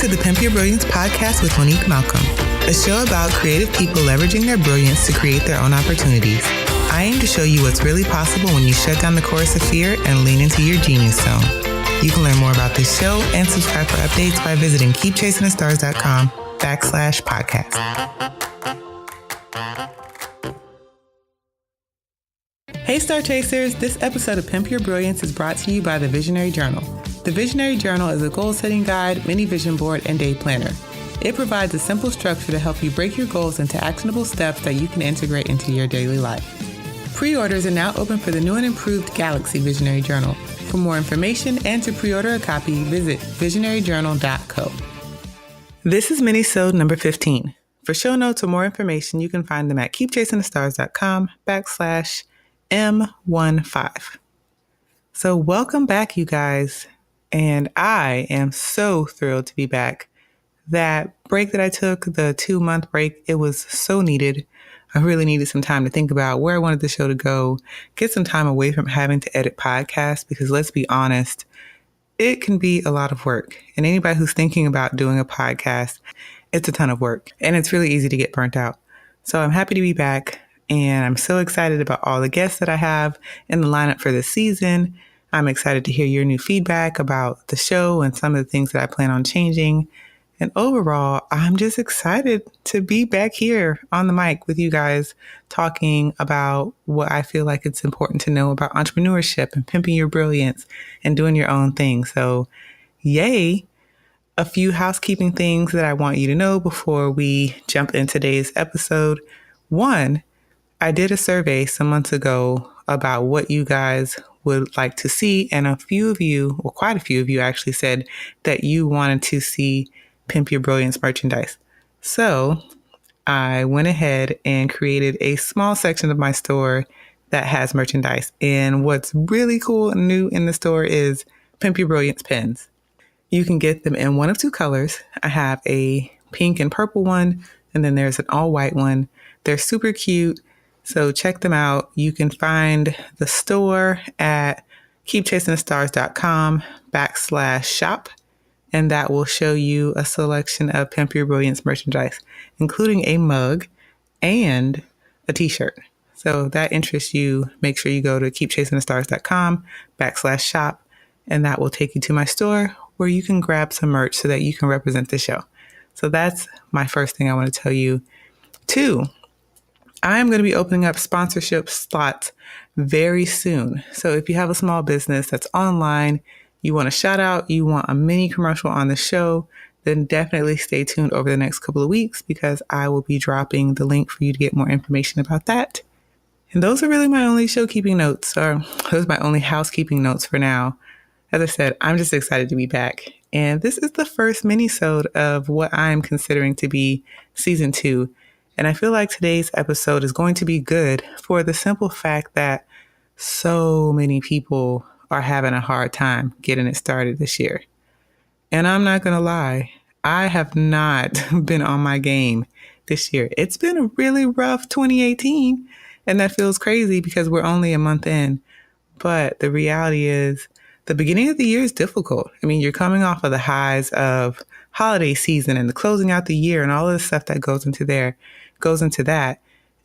to the Pimp Your Brilliance podcast with Monique Malcolm, a show about creative people leveraging their brilliance to create their own opportunities. I aim to show you what's really possible when you shut down the chorus of fear and lean into your genius zone. You can learn more about this show and subscribe for updates by visiting keepchasingthestars.com/podcast. Hey Star Chasers, this episode of Pimp Your Brilliance is brought to you by the Visionary Journal. The Visionary Journal is a goal-setting guide, mini vision board, and day planner. It provides a simple structure to help you break your goals into actionable steps that you can integrate into your daily life. Pre-orders are now open for the new and improved Galaxy Visionary Journal. For more information and to pre-order a copy, visit visionaryjournal.co. This is Minisode number 15. For show notes or more information, you can find them at keepchasingthestars.com/M15. So welcome back, you guys. And I am so thrilled to be back. That break that I took, the 2-month break, it was so needed. I really needed some time to think about where I wanted the show to go, get some time away from having to edit podcasts, because let's be honest, it can be a lot of work. And anybody who's thinking about doing a podcast, it's a ton of work and it's really easy to get burnt out. So I'm happy to be back and I'm so excited about all the guests that I have in the lineup for this season. I'm excited to hear your new feedback about the show and some of the things that I plan on changing. And overall, I'm just excited to be back here on the mic with you guys talking about what I feel like it's important to know about entrepreneurship and pimping your brilliance and doing your own thing. So yay. A few housekeeping things that I want you to know before we jump in today's episode. One, I did a survey some months ago about what you guys would like to see. And a few of you, well, quite a few of you actually said that you wanted to see Pimp Your Brilliance merchandise. So I went ahead and created a small section of my store that has merchandise. And what's really cool and new in the store is Pimp Your Brilliance pins. You can get them in one of two colors. I have a pink and purple one, and then there's an all white one. They're super cute. So check them out. You can find the store at keepchasingthestars.com/shop. And that will show you a selection of Pimp Your Brilliance merchandise, including a mug and a t-shirt. So if that interests you, make sure you go to keepchasingthestars.com/shop. And that will take you to my store where you can grab some merch so that you can represent the show. So that's my first thing I want to tell you. 2, I am going to be opening up sponsorship slots very soon. So if you have a small business that's online, you want a shout out, you want a mini commercial on the show, then definitely stay tuned over the next couple of weeks because I will be dropping the link for you to get more information about that. And those are really my only showkeeping notes, or those are my only housekeeping notes for now. As I said, I'm just excited to be back. And this is the first mini-sode of what I'm considering to be season 2. And I feel like today's episode is going to be good for the simple fact that so many people are having a hard time getting it started this year. And I'm not going to lie, I have not been on my game this year. It's been a really rough 2018, and that feels crazy because we're only a month in. But the reality is the beginning of the year is difficult. I mean, you're coming off of the highs of holiday season and the closing out the year and all of the stuff that goes into that.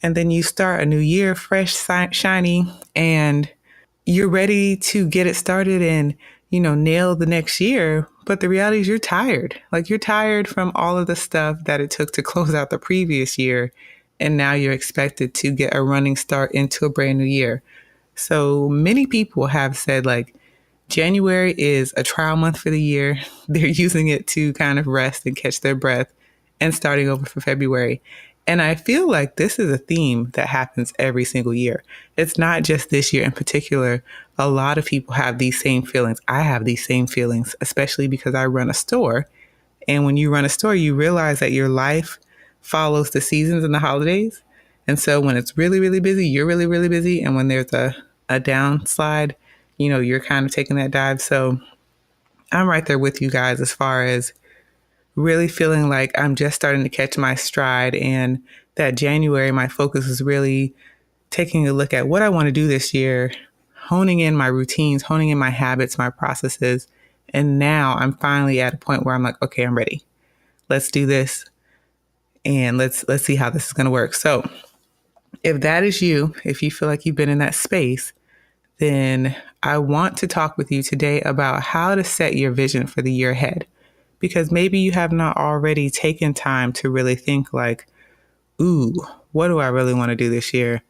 And then you start a new year, fresh, shiny, and you're ready to get it started and, nail the next year. But the reality is you're tired. Like you're tired from all of the stuff that it took to close out the previous year. And now you're expected to get a running start into a brand new year. So many people have said like January is a trial month for the year. They're using it to kind of rest and catch their breath and starting over for February. And I feel like this is a theme that happens every single year. It's not just this year in particular. A lot of people have these same feelings. I have these same feelings, especially because I run a store. And when you run a store, you realize that your life follows the seasons and the holidays. And so when it's really, really busy, you're really, really busy. And when there's a downslide, you're kind of taking that dive. So I'm right there with you guys as far as really feeling like I'm just starting to catch my stride, and that January, my focus is really taking a look at what I want to do this year, honing in my routines, honing in my habits, my processes. And now I'm finally at a point where I'm like, okay, I'm ready. let's do this and let's see how this is going to work. So if that is you, if you feel like you've been in that space, then I want to talk with you today about how to set your vision for the year ahead. Because maybe you have not already taken time to really think like, ooh, what do I really want to do this year?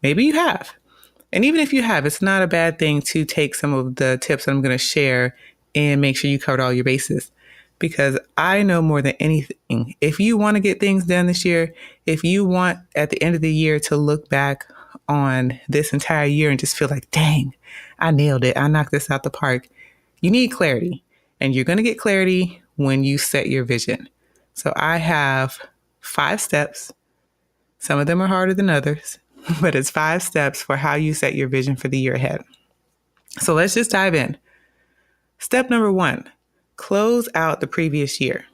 Maybe you have. And even if you have, it's not a bad thing to take some of the tips that I'm going to share and make sure you covered all your bases. Because I know more than anything, if you want to get things done this year, if you want at the end of the year to look back on this entire year and just feel like, dang, I nailed it. I knocked this out the park. You need clarity. And you're going to get clarity when you set your vision. So I have 5 steps. Some of them are harder than others, but it's 5 steps for how you set your vision for the year ahead. So let's just dive in. Step number 1, close out the previous year.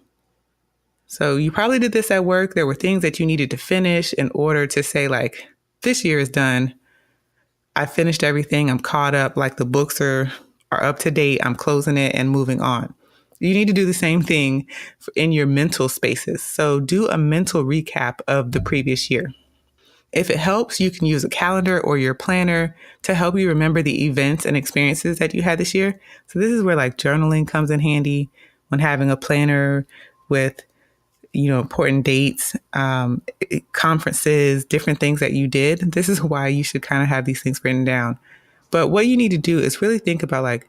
So you probably did this at work. There were things that you needed to finish in order to say like, this year is done. I finished everything. I'm caught up. Like the books are up to date. I'm closing it and moving on. You need to do the same thing in your mental spaces. So do a mental recap of the previous year. If it helps, you can use a calendar or your planner to help you remember the events and experiences that you had this year. So this is where like journaling comes in handy when having a planner with, important dates, conferences, different things that you did. This is why you should kind of have these things written down. But what you need to do is really think about like,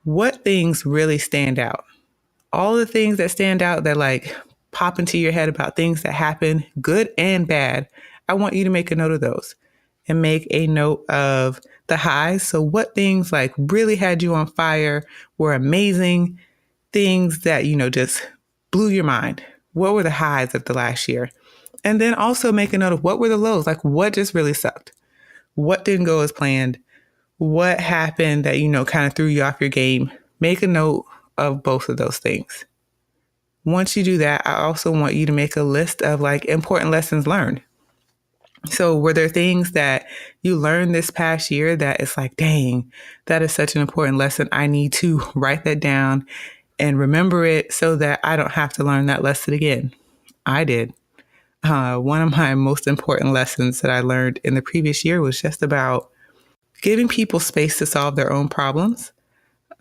what things really stand out? All the things that stand out that like pop into your head about things that happen, good and bad. I want you to make a note of those and make a note of the highs. So what things like really had you on fire, were amazing, things that, just blew your mind. What were the highs of the last year? And then also make a note of what were the lows, like what just really sucked? What didn't go as planned? What happened that, kind of threw you off your game? Make a note of both of those things. Once you do that, I also want you to make a list of like important lessons learned. So were there things that you learned this past year that it's like, dang, that is such an important lesson. I need to write that down and remember it so that I don't have to learn that lesson again. I did. One of my most important lessons that I learned in the previous year was just about giving people space to solve their own problems.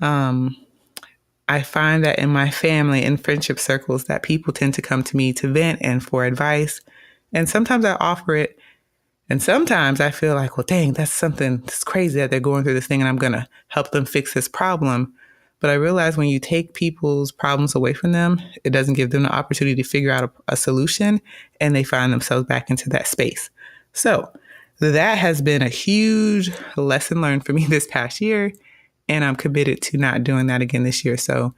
I find that in my family and friendship circles that people tend to come to me to vent and for advice. And sometimes I offer it. And sometimes I feel like, well, dang, that's crazy that they're going through this thing and I'm going to help them fix this problem. But I realize when you take people's problems away from them, it doesn't give them the opportunity to figure out a solution and they find themselves back into that space. So that has been a huge lesson learned for me this past year. And I'm committed to not doing that again this year. So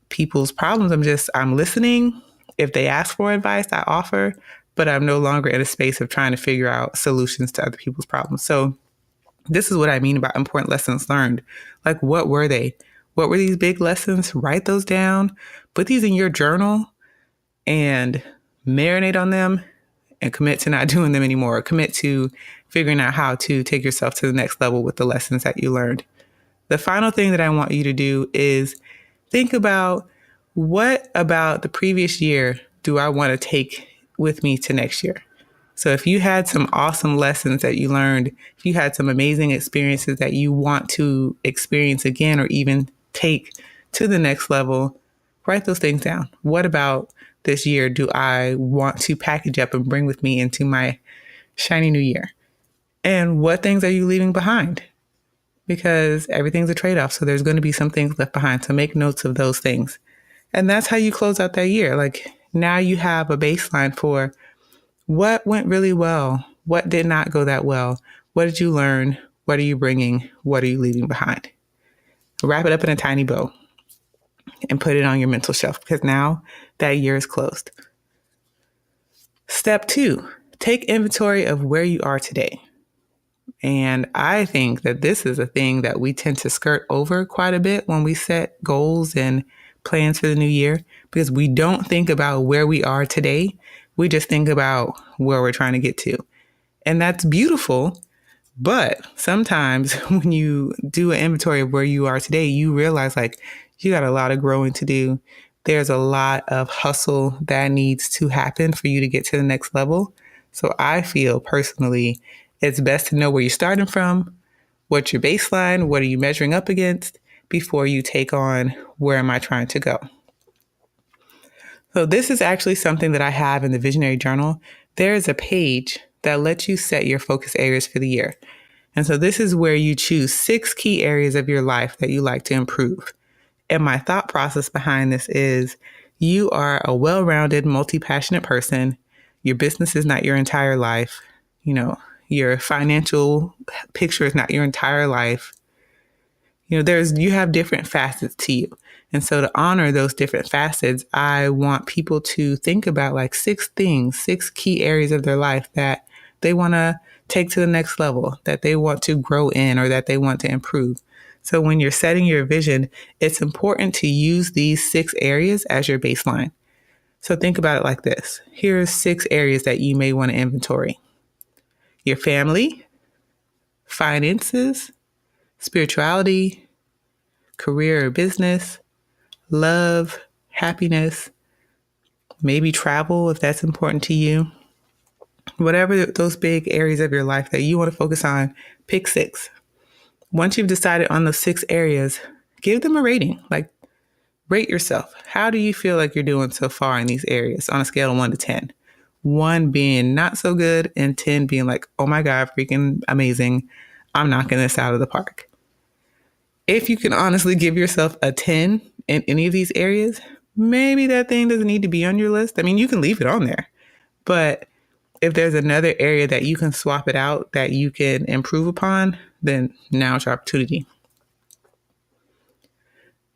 people's problems, I'm listening. If they ask for advice, I offer, but I'm no longer in a space of trying to figure out solutions to other people's problems. So this is what I mean about important lessons learned. Like, what were they? What were these big lessons? Write those down, put these in your journal and marinate on them and commit to not doing them anymore. Commit to figuring out how to take yourself to the next level with the lessons that you learned. The final thing that I want you to do is think about, what about the previous year do I want to take with me to next year? So if you had some awesome lessons that you learned, if you had some amazing experiences that you want to experience again or even take to the next level, write those things down. What about this year do I want to package up and bring with me into my shiny new year? And what things are you leaving behind? Because everything's a trade-off. So there's going to be some things left behind. So make notes of those things. And that's how you close out that year. Like, now you have a baseline for what went really well, what did not go that well, what did you learn, what are you bringing, what are you leaving behind. Wrap it up in a tiny bow and put it on your mental shelf, because now that year is closed. Step 2, take inventory of where you are today. And I think that this is a thing that we tend to skirt over quite a bit when we set goals and plans for the new year, because we don't think about where we are today. We just think about where we're trying to get to. And that's beautiful. But sometimes when you do an inventory of where you are today, you realize like you got a lot of growing to do. there's a lot of hustle that needs to happen for you to get to the next level. So I feel personally, it's best to know where you're starting from, what's your baseline, what are you measuring up against before you take on where am I trying to go. So this is actually something that I have in the Visionary Journal. There is a page that lets you set your focus areas for the year. And so this is where you choose 6 key areas of your life that you like to improve. And my thought process behind this is you are a well-rounded, multi-passionate person. Your business is not your entire life. Your financial picture is not your entire life. You have different facets to you. And so to honor those different facets, I want people to think about like 6 things, 6 key areas of their life that they want to take to the next level, that they want to grow in or that they want to improve. So when you're setting your vision, it's important to use these 6 areas as your baseline. So think about it like this. Here's 6 areas that you may want to inventory: your family, finances, spirituality, career or business, love, happiness, maybe travel if that's important to you. Whatever those big areas of your life that you want to focus on, pick 6. Once you've decided on those 6 areas, give them a rating. Like, rate yourself. How do you feel like you're doing so far in these areas on a scale of 1 to 10? 1 being not so good and 10 being like, oh my God, freaking amazing. I'm knocking this out of the park. If you can honestly give yourself a 10 in any of these areas, maybe that thing doesn't need to be on your list. I mean, you can leave it on there, but if there's another area that you can swap it out that you can improve upon, then now's your opportunity.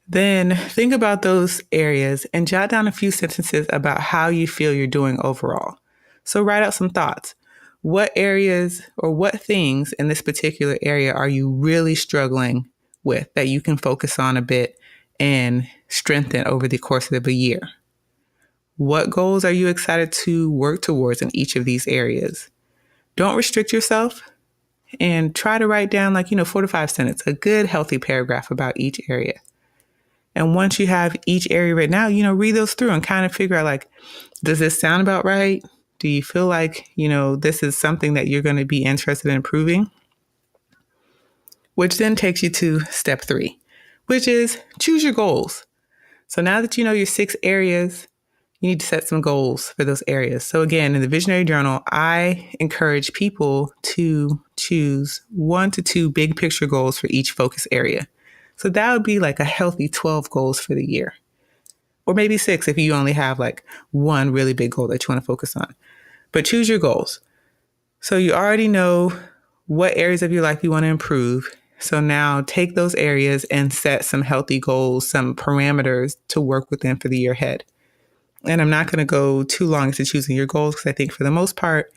Then think about those areas and jot down a few sentences about how you feel you're doing overall. So write out some thoughts. What areas or what things in this particular area are you really struggling with that you can focus on a bit and strengthen over the course of the year? What goals are you excited to work towards in each of these areas? Don't restrict yourself and try to write down 4 to 5 sentences, a good healthy paragraph about each area. And once you have each area written out, read those through and kind of figure out does this sound about right? Do you feel like, this is something that you're going to be interested in improving? Which then takes you to step 3, which is choose your goals. So now that you know your 6 areas, you need to set some goals for those areas. So again, in the Visionary Journal, I encourage people to choose 1 to 2 big picture goals for each focus area. So that would be like a healthy 12 goals for the year. Or maybe 6 if you only have 1 really big goal that you want to focus on. But choose your goals. So you already know what areas of your life you want to improve. So now take those areas and set some healthy goals, some parameters to work within for the year ahead. And I'm not going to go too long into choosing your goals because I think for the most part,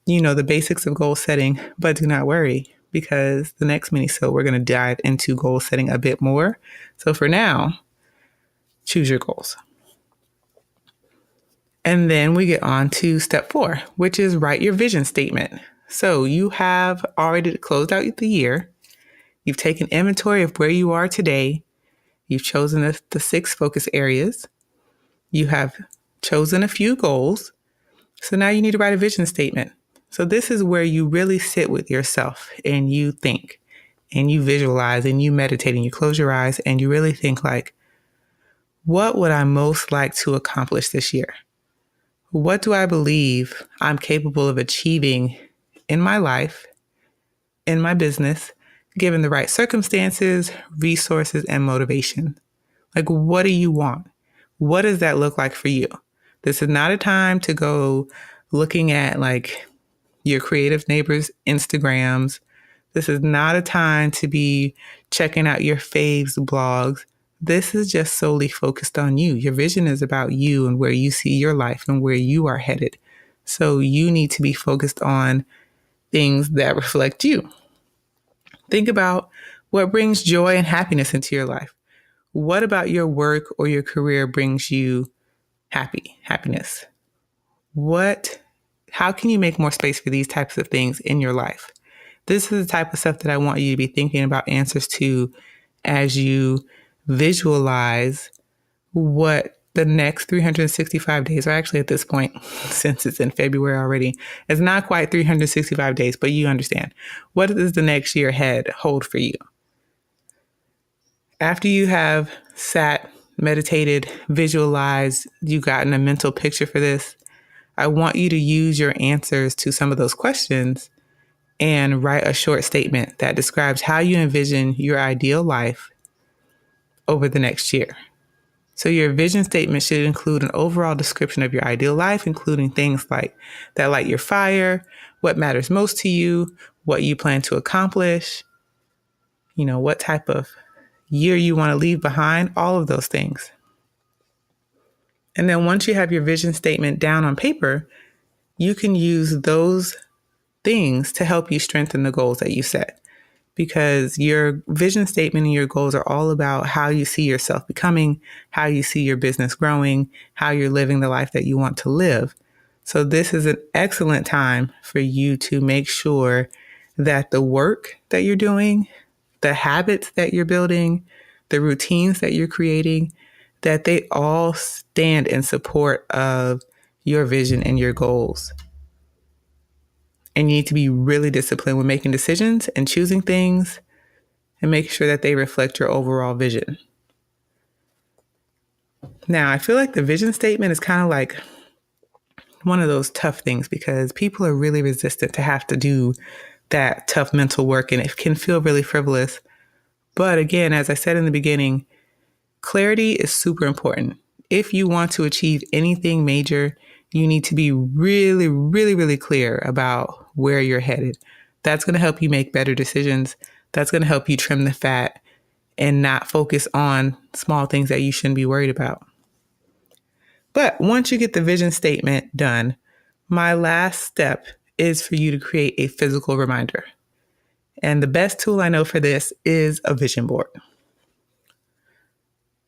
you know the basics of goal setting, but do not worry because the next Minisode, we're going to dive into goal setting a bit more. So for now, choose your goals. And then we get on to step 4, which is write your vision statement. So you have already closed out the year. You've taken inventory of where you are today. You've chosen the 6 focus areas. You have chosen a few goals. So now you need to write a vision statement. So this is where you really sit with yourself and you think and you visualize and you meditate and you close your eyes and you really think what would I most like to accomplish this year? What do I believe I'm capable of achieving in my life, in my business, given the right circumstances, resources, and motivation? What do you want? What does that look like for you? This is not a time to go looking at your creative neighbors' Instagrams. This is not a time to be checking out your faves blogs. This is just solely focused on you. Your vision is about you and where you see your life and where you are headed. So you need to be focused on things that reflect you. Think about what brings joy and happiness into your life. What about your work or your career brings you happiness? How can you make more space for these types of things in your life? This is the type of stuff that I want you to be thinking about answers to as you visualize what the next 365 days, or actually at this point, since it's in February already, it's not quite 365 days, but you understand. What does the next year ahead hold for you? After you have sat, meditated, visualized, you've gotten a mental picture for this, I want you to use your answers to some of those questions and write a short statement that describes how you envision your ideal life over the next year. So your vision statement should include an overall description of your ideal life, including things like that light your fire, what matters most to you, what you plan to accomplish, what type of year you want to leave behind, all of those things. And then once you have your vision statement down on paper, you can use those things to help you strengthen the goals that you set. Because your vision statement and your goals are all about how you see yourself becoming, how you see your business growing, how you're living the life that you want to live. So this is an excellent time for you to make sure that the work that you're doing, the habits that you're building, the routines that you're creating, that they all stand in support of your vision and your goals. And you need to be really disciplined when making decisions and choosing things and making sure that they reflect your overall vision. Now, I feel like the vision statement is kind of like one of those tough things because people are really resistant to have to do that tough mental work, and it can feel really frivolous. But again, as I said in the beginning, clarity is super important. If you want to achieve anything major, you need to be really, really, really clear about where you're headed. That's going to help you make better decisions. That's going to help you trim the fat and not focus on small things that you shouldn't be worried about. But once you get the vision statement done, my last step is for you to create a physical reminder. And the best tool I know for this is a vision board.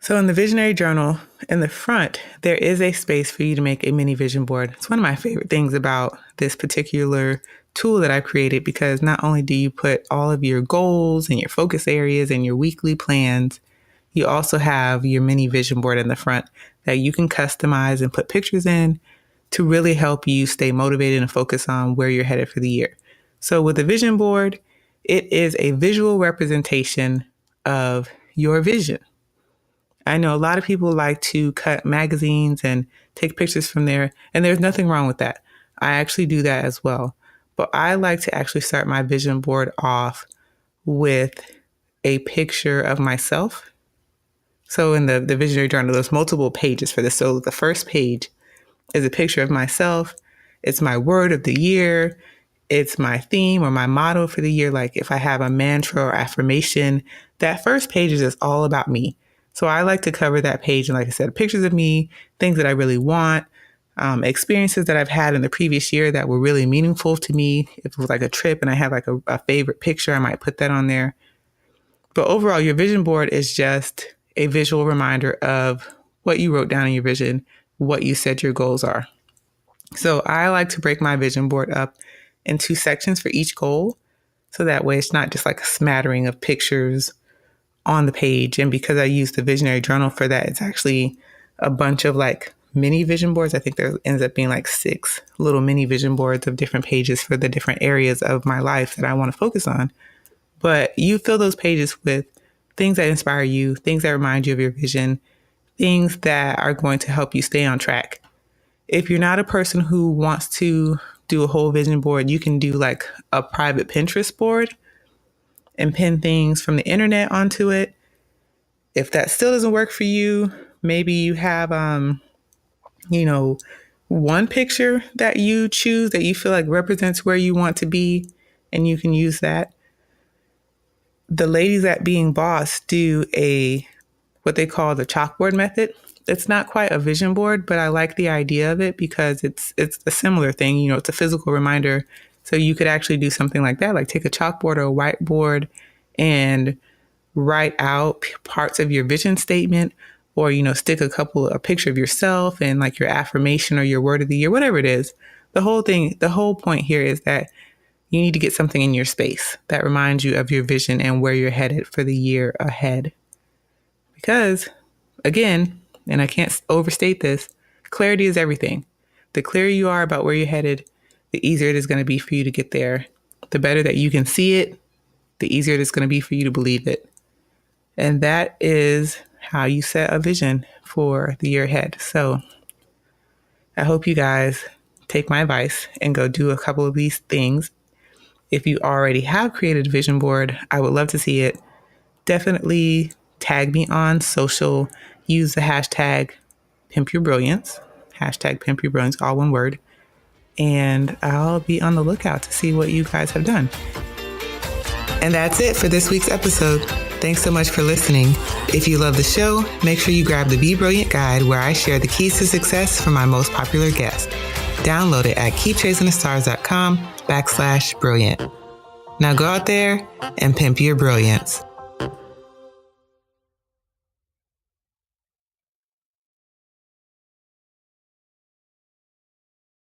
So in the visionary journal, in the front, there is a space for you to make a mini vision board. It's one of my favorite things about this particular tool that I've created because not only do you put all of your goals and your focus areas and your weekly plans, you also have your mini vision board in the front that you can customize and put pictures in to really help you stay motivated and focus on where you're headed for the year. So with the vision board, it is a visual representation of your vision. I know a lot of people like to cut magazines and take pictures from there, and there's nothing wrong with that. I actually do that as well. But I like to actually start my vision board off with a picture of myself. So in the visionary journal, there's multiple pages for this. So the first page is a picture of myself. It's my word of the year. It's my theme or my motto for the year. Like if I have a mantra or affirmation, that first page is just all about me. So I like to cover that page. And like I said, pictures of me, things that I really want, experiences that I've had in the previous year that were really meaningful to me. If it was like a trip and I have like a favorite picture, I might put that on there. But overall, your vision board is just a visual reminder of what you wrote down in your vision, what you said your goals are. So I like to break my vision board up in 2 sections for each goal. So that way it's not just like a smattering of pictures on the page. And because I use the visionary journal for that, it's actually a bunch of like mini vision boards. I think there ends up being like 6 little mini vision boards of different pages for the different areas of my life that I want to focus on. But you fill those pages with things that inspire you, things that remind you of your vision, things that are going to help you stay on track. If you're not a person who wants to do a whole vision board, you can do like a private Pinterest board and pin things from the internet onto it. If that still doesn't work for you, maybe you have, one picture that you choose that you feel like represents where you want to be, and you can use that. The ladies at Being Boss do what they call the chalkboard method. It's not quite a vision board, but I like the idea of it because it's a similar thing. It's a physical reminder. So you could actually do something like that, like take a chalkboard or a whiteboard and write out parts of your vision statement, or, stick a picture of yourself and like your affirmation or your word of the year, whatever it is. The whole point here is that you need to get something in your space that reminds you of your vision and where you're headed for the year ahead. Because again, and I can't overstate this, clarity is everything. The clearer you are about where you're headed, the easier it is going to be for you to get there. The better that you can see it, the easier it is going to be for you to believe it. And that is how you set a vision for the year ahead. So I hope you guys take my advice and go do a couple of these things. If you already have created a vision board, I would love to see it. Definitely tag me on social. Use the hashtag Pimp Your Brilliance. Hashtag Pimp Your Brilliance, all one word. And I'll be on the lookout to see what you guys have done. And that's it for this week's episode. Thanks so much for listening. If you love the show, make sure you grab the Be Brilliant guide where I share the keys to success for my most popular guests. Download it at keepchasingthestars.com/brilliant. Now go out there and pimp your brilliance.